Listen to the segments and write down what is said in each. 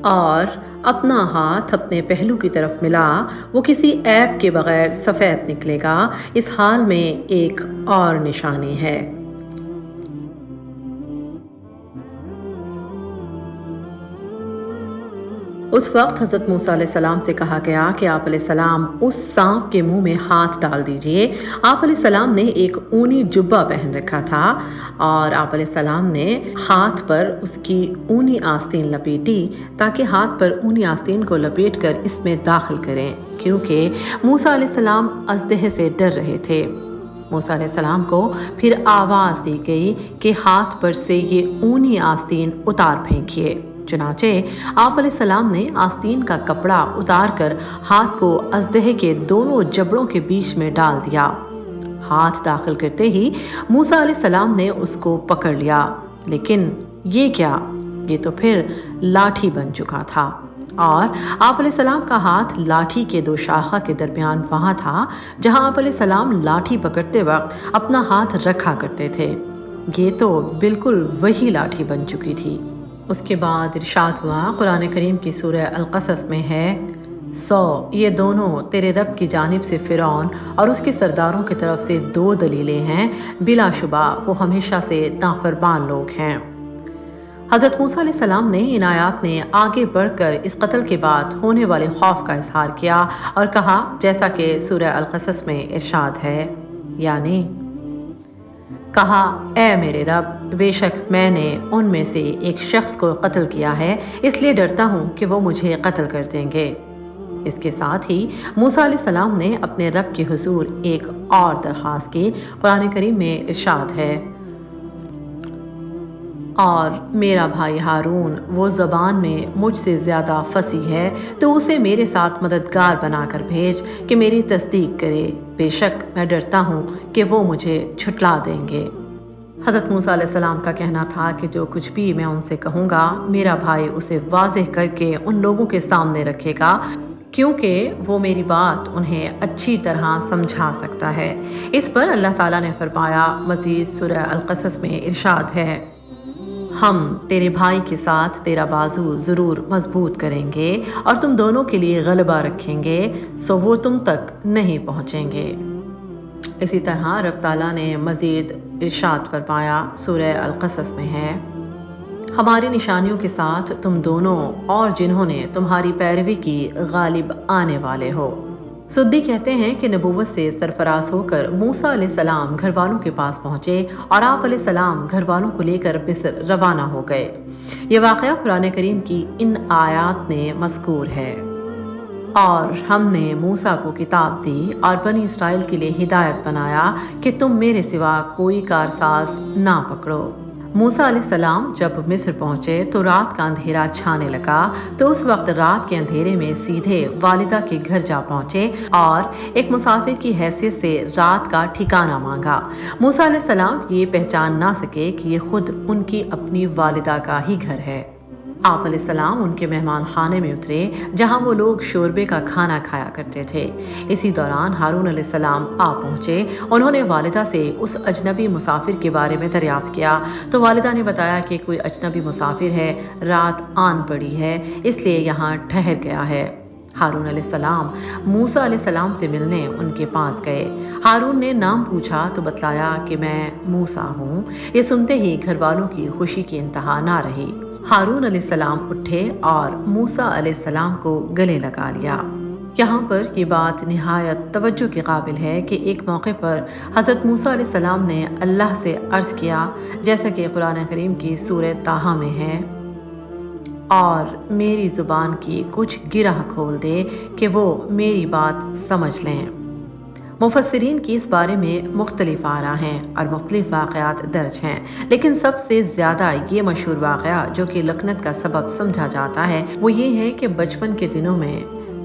اور اپنا ہاتھ اپنے پہلو کی طرف ملا، وہ کسی عیب کے بغیر سفید نکلے گا۔ اس حال میں ایک اور نشانی ہے۔ اس وقت حضرت موسیٰ علیہ السلام سے کہا گیا کہ آپ علیہ السلام اس سانپ کے منہ میں ہاتھ ڈال دیجئے۔ آپ علیہ السلام نے ایک اونی جبہ پہن رکھا تھا اور آپ علیہ السلام نے ہاتھ پر اس کی اونی آستین لپیٹی تاکہ ہاتھ پر اونی آستین کو لپیٹ کر اس میں داخل کریں، کیونکہ موسیٰ علیہ السلام اژدہے سے ڈر رہے تھے۔ موسیٰ علیہ السلام کو پھر آواز دی گئی کہ ہاتھ پر سے یہ اونی آستین اتار پھینکیے۔ چنانچہ آپ علیہ السلام نے آستین کا کپڑا اتار کر ہاتھ کو اژدہے کے دونوں جبڑوں کے بیچ میں ڈال دیا۔ ہاتھ داخل کرتے ہی موسیٰ علیہ السلام نے اس کو پکڑ لیا، لیکن یہ کیا؟ یہ تو پھر لاٹھی بن چکا تھا، اور آپ علیہ السلام کا ہاتھ لاٹھی کے دو شاخہ کے درمیان وہاں تھا جہاں آپ علیہ السلام لاٹھی پکڑتے وقت اپنا ہاتھ رکھا کرتے تھے۔ یہ تو بالکل وہی لاٹھی بن چکی تھی۔ اس کے بعد ارشاد ہوا، قرآن کریم کی سورہ القصص میں ہے، یہ دونوں تیرے رب کی جانب سے فرعون اور اس کے سرداروں کی طرف سے دو دلیلیں ہیں، بلا شبہ وہ ہمیشہ سے نافرمان لوگ ہیں۔ حضرت موسیٰ علیہ السلام نے ان آیات میں آگے بڑھ کر اس قتل کے بعد ہونے والے خوف کا اظہار کیا اور کہا، جیسا کہ سورہ القصص میں ارشاد ہے، یعنی کہا، اے میرے رب، بے شک میں نے ان میں سے ایک شخص کو قتل کیا ہے، اس لیے ڈرتا ہوں کہ وہ مجھے قتل کر دیں گے۔ اس کے ساتھ ہی موسیٰ علیہ السلام نے اپنے رب کے حضور ایک اور درخواست کی۔ قرآن کریم میں ارشاد ہے، اور میرا بھائی ہارون وہ زبان میں مجھ سے زیادہ فصیح ہے، تو اسے میرے ساتھ مددگار بنا کر بھیج کہ میری تصدیق کرے، بے شک میں ڈرتا ہوں کہ وہ مجھے جھٹلا دیں گے۔ حضرت موسیٰ علیہ السلام کا کہنا تھا کہ جو کچھ بھی میں ان سے کہوں گا، میرا بھائی اسے واضح کر کے ان لوگوں کے سامنے رکھے گا، کیونکہ وہ میری بات انہیں اچھی طرح سمجھا سکتا ہے۔ اس پر اللہ تعالیٰ نے فرمایا، مزید سورہ القصص میں ارشاد ہے، ہم تیرے بھائی کے ساتھ تیرا بازو ضرور مضبوط کریں گے اور تم دونوں کے لیے غلبہ رکھیں گے، سو وہ تم تک نہیں پہنچیں گے۔ اسی طرح رب تعالیٰ نے مزید ارشاد فرمایا، سورہ القصص میں ہے، ہماری نشانیوں کے ساتھ تم دونوں اور جنہوں نے تمہاری پیروی کی غالب آنے والے ہو۔ سدی کہتے ہیں کہ نبوت سے سرفراز ہو کر موسیٰ علیہ السلام گھر والوں کے پاس پہنچے اور آپ علیہ السلام گھر والوں کو لے کر مصر روانہ ہو گئے۔ یہ واقعہ قرآن کریم کی ان آیات میں مذکور ہے، اور ہم نے موسیٰ کو کتاب دی اور بنی اسرائیل کے لیے ہدایت بنایا کہ تم میرے سوا کوئی کارساز نہ پکڑو۔ موسیٰ علیہ السلام جب مصر پہنچے تو رات کا اندھیرا چھانے لگا، تو اس وقت رات کے اندھیرے میں سیدھے والدہ کے گھر جا پہنچے اور ایک مسافر کی حیثیت سے رات کا ٹھکانہ مانگا۔ موسیٰ علیہ السلام یہ پہچان نہ سکے کہ یہ خود ان کی اپنی والدہ کا ہی گھر ہے۔ آپ علیہ السلام ان کے مہمان خانے میں اترے جہاں وہ لوگ شوربے کا کھانا کھایا کرتے تھے۔ اسی دوران ہارون علیہ السلام آ پہنچے۔ انہوں نے والدہ سے اس اجنبی مسافر کے بارے میں دریافت کیا تو والدہ نے بتایا کہ کوئی اجنبی مسافر ہے، رات آن پڑی ہے، اس لیے یہاں ٹھہر گیا ہے۔ ہارون علیہ السلام موسیٰ علیہ السلام سے ملنے ان کے پاس گئے۔ ہارون نے نام پوچھا تو بتلایا کہ میں موسیٰ ہوں۔ یہ سنتے ہی گھر والوں کی خوشی کی انتہا نہ رہی۔ ہارون علیہ السلام اٹھے اور موسیٰ علیہ السلام کو گلے لگا لیا۔ یہاں پر یہ بات نہایت توجہ کے قابل ہے کہ ایک موقع پر حضرت موسیٰ علیہ السلام نے اللہ سے عرض کیا، جیسا کہ قرآن کریم کی سورہ طٰہٰ میں ہے، اور میری زبان کی کچھ گرہ کھول دے کہ وہ میری بات سمجھ لیں۔ مفسرین کی اس بارے میں مختلف آراء ہیں اور مختلف واقعات درج ہیں، لیکن سب سے زیادہ یہ مشہور واقعہ جو کہ لکنت کا سبب سمجھا جاتا ہے وہ یہ ہے کہ بچپن کے دنوں میں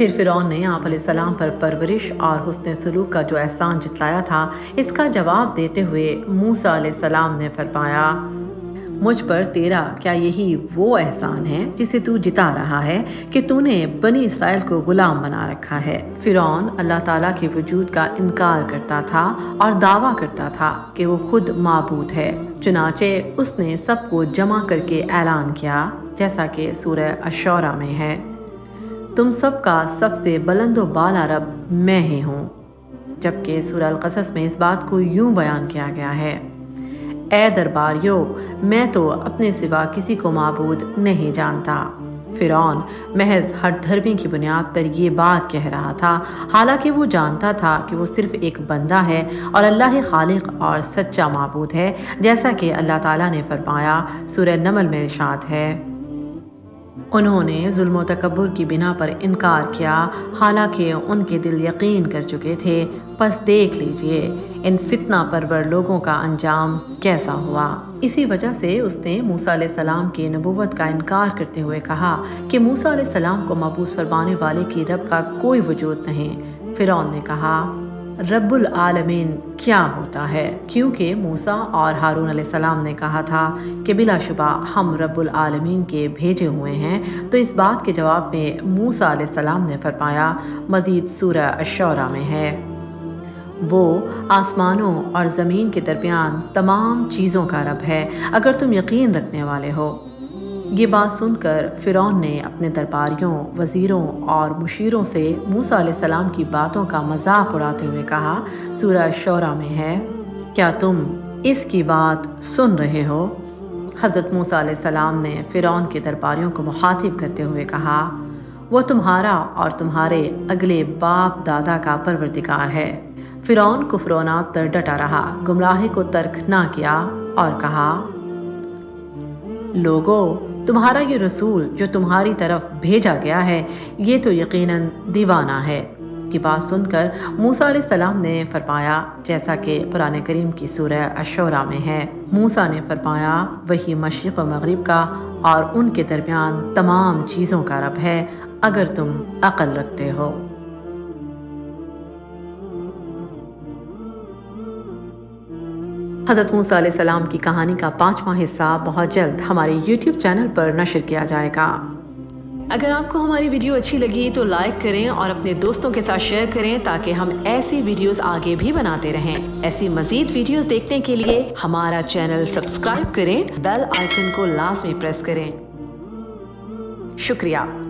پھر فرعون نے آپ علیہ السلام پر پرورش اور حسن سلوک کا جو احسان جتلایا تھا اس کا جواب دیتے ہوئے موسیٰ علیہ السلام نے فرمایا، مجھ پر تیرا کیا یہی وہ احسان ہے جسے تو جتا رہا ہے کہ تو نے بنی اسرائیل کو غلام بنا رکھا ہے۔ فرعون اللہ تعالیٰ کے وجود کا انکار کرتا تھا اور دعویٰ کرتا تھا کہ وہ خود معبود ہے۔ چنانچہ اس نے سب کو جمع کر کے اعلان کیا، جیسا کہ سورہ الشعراء میں ہے، تم سب کا سب سے بلند و بالا رب میں ہی ہوں، جبکہ سورہ القصص میں اس بات کو یوں بیان کیا گیا ہے، اے درباریو، میں تو اپنے سوا کسی کو معبود نہیں جانتا۔ فرعون محض ہٹ دھرمی کی بنیاد پر یہ بات کہہ رہا تھا، حالانکہ وہ جانتا تھا کہ وہ صرف ایک بندہ ہے اور اللہ خالق اور سچا معبود ہے، جیسا کہ اللہ تعالیٰ نے فرمایا سورہ نمل میں ارشاد ہے، انہوں نے ظلم و تکبر کی بنا پر انکار کیا، حالانکہ ان کے دل یقین کر چکے تھے، پس دیکھ لیجئے ان فتنہ پرور لوگوں کا انجام کیسا ہوا۔ اسی وجہ سے اس نے موسیٰ علیہ السلام کی نبوت کا انکار کرتے ہوئے کہا کہ موسیٰ علیہ السلام کو مبعوث فرمانے والے کی رب کا کوئی وجود نہیں۔ فرعون نے کہا، رب العالمین کیا ہوتا ہے؟ کیونکہ موسیٰ اور ہارون علیہ السلام نے کہا تھا کہ بلا شبہ ہم رب العالمین کے بھیجے ہوئے ہیں، تو اس بات کے جواب میں موسیٰ علیہ السلام نے فرمایا، مزید سورہ الشعراء میں ہے، وہ آسمانوں اور زمین کے درمیان تمام چیزوں کا رب ہے، اگر تم یقین رکھنے والے ہو۔ یہ بات سن کر فرعون نے اپنے درباریوں، وزیروں اور مشیروں سے موسیٰ علیہ السلام کی باتوں کا مذاق اڑاتے ہوئے کہا، سورہ الشعراء میں ہے، کیا تم اس کی بات سن رہے ہو؟ حضرت موسیٰ علیہ السلام نے فرعون کے درباریوں کو مخاطب کرتے ہوئے کہا، وہ تمہارا اور تمہارے اگلے باپ دادا کا پروردگار ہے۔ فرعون کفر و عناد پر ڈٹا رہا، گمراہی کو ترک نہ کیا اور کہا، لوگو، تمہارا یہ رسول جو تمہاری طرف بھیجا گیا ہے یہ تو یقیناً دیوانہ ہے۔ کی بات سن کر موسیٰ علیہ السلام نے فرمایا، جیسا کہ قرآن کریم کی سورہ الشعراء میں ہے، موسیٰ نے فرمایا، وہی مشرق و مغرب کا اور ان کے درمیان تمام چیزوں کا رب ہے، اگر تم عقل رکھتے ہو۔ حضرت موسیٰ علیہ السلام کی کہانی کا 5واں حصہ بہت جلد ہمارے YouTube چینل پر نشر کیا جائے گا۔ اگر آپ کو ہماری ویڈیو اچھی لگی تو لائک کریں اور اپنے دوستوں کے ساتھ شیئر کریں تاکہ ہم ایسی ویڈیوز آگے بھی بناتے رہیں۔ ایسی مزید ویڈیوز دیکھنے کے لیے ہمارا چینل سبسکرائب کریں، بیل آئیکن کو لازمی پریس کریں۔ شکریہ۔